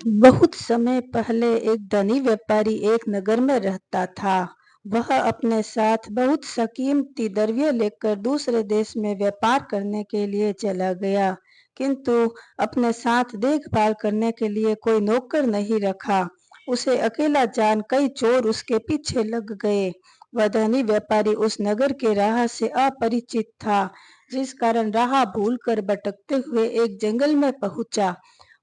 बहुत समय पहले एक धनी व्यापारी एक नगर में रहता था। वह अपने साथ बहुत सा कीमती द्रव्य लेकर दूसरे देश में व्यापार करने के लिए चला गया, किंतु अपने साथ देखभाल करने के लिए कोई नौकर नहीं रखा। उसे अकेला जान कई चोर उसके पीछे लग गए। वह धनी व्यापारी उस नगर के राह से अपरिचित था, जिस कारण राह भूलकर भटकते हुए एक जंगल में पहुंचा।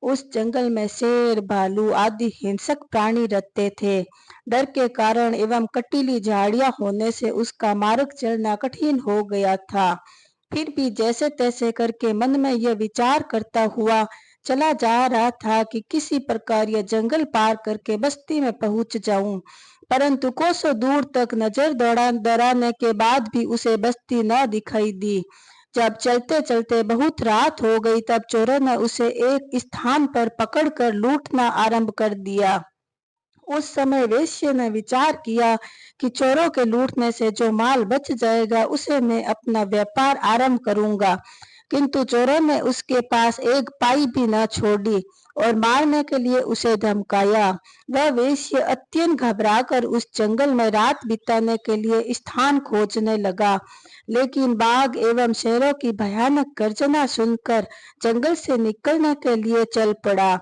उस जंगल में शेर, भालू आदि हिंसक प्राणी रहते थे। डर के कारण एवं कटीली झाड़ियां होने से उसका मार्ग चलना कठिन हो गया था। फिर भी जैसे तैसे करके मन में यह विचार करता हुआ चला जा रहा था कि किसी प्रकार यह जंगल पार करके बस्ती में पहुंच जाऊं। परंतु कोसों दूर तक नजर दौड़ाने के बाद भी उसे बस्ती न दिखाई दी। जब चलते चलते बहुत रात हो गई, तब चोरों ने उसे एक स्थान पर पकड़कर लूटना आरंभ कर दिया। उस समय वेश्या ने विचार किया कि चोरों के लूटने से जो माल बच जाएगा उसे मैं अपना व्यापार आरंभ करूंगा। किंतु चोरों ने उसके पास एक पाई भी न छोड़ी और मारने के लिए उसे धमकाया। वह वेश्या अत्यंत घबराकर उस जंगल में रात बिताने के लिए स्थान खोजने लगा, लेकिन बाघ एवं शेरों की भयानक गर्जना सुनकर जंगल से निकलने के लिए चल पड़ा।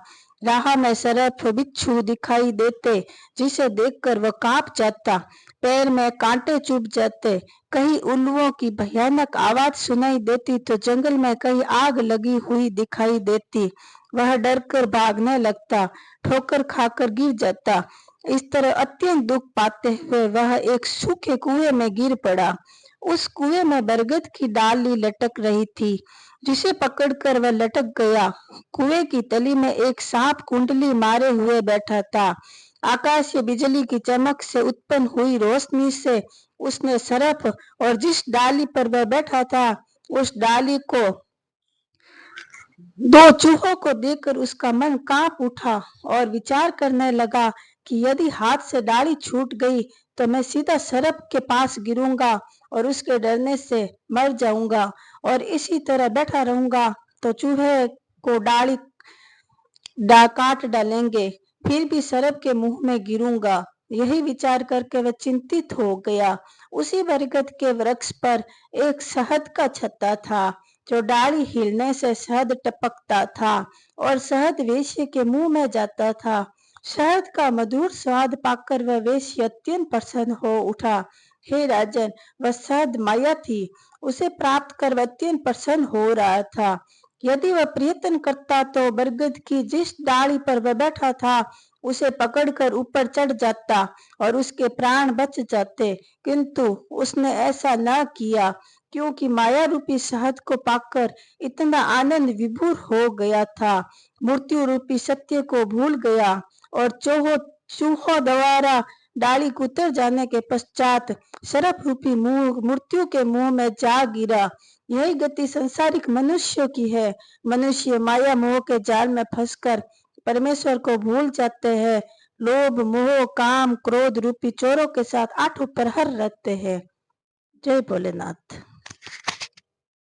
राह में सर्प बिच्छू दिखाई देते, जिसे देखकर वह कांप जाता। पैर में कांटे चुभ जाते। कहीं उल्लुओं की भयानक आवाज सुनाई देती तो जंगल में कहीं आग लगी हुई दिखाई देती। वह डरकर भागने लगता, ठोकर खाकर गिर जाता। इस तरह अत्यंत दुख पाते हुए वह एक सूखे कुएं में गिर पड़ा। उस कुएं में बरगद की डाली लटक रही थी, जिसे पकड़कर वह लटक गया। कुएं की तली में एक सांप कुंडली मारे हुए बैठा था। आकाशीय बिजली की चमक से उत्पन्न हुई रोशनी से उसने सर्प और जिस डाली पर वह बैठा था उस डाली को दो चूहों को देखकर उसका मन कांप उठा और विचार करने लगा कि यदि हाथ से डाली छूट गई तो मैं सीधा सर्प के पास गिरूंगा और उसके डरने से मर जाऊंगा, और इसी तरह बैठा रहूंगा तो चूहे को डाली काट डालेंगे, फिर भी सर्प के मुंह में गिरूंगा। यही विचार करके वह चिंतित हो गया। उसी बरगद के वृक्ष पर एक शहद का छत्ता था, जो डाली हिलने से शहद टपकता था और शहद वेश्या के मुंह में जाता था। शहद का मधुर स्वाद पाकर वह वेश्या अत्यंत प्रसन्न हो उठा। हे राजन, वह शहद माया थी। उसे प्राप्त कर वह अत्यंत प्रसन्न हो रहा था। यदि वह प्रयत्न करता तो बरगद की जिस डाली पर वह बैठा था उसे पकड़कर ऊपर चढ़ जाता और उसके प्राण बच जाते, किंतु उसने ऐसा न किया, क्योंकि माया रूपी शहद को पाकर इतना आनंद विभोर हो गया था। मृत्यु रूपी सत्य को भूल गया और चूहों द्वारा डाली कुतर जाने के पश्चात सर्प रूपी मुंह मृत्यु के मुंह में जा गिरा। यही गति संसारिक मनुष्यों की है। मनुष्य माया मोह के जाल में फंसकर परमेश्वर को भूल जाते हैं। लोभ, मोह, काम, क्रोध रूपी चोरों के साथ आठों प्रहर रहते हैं। जय भोलेनाथ।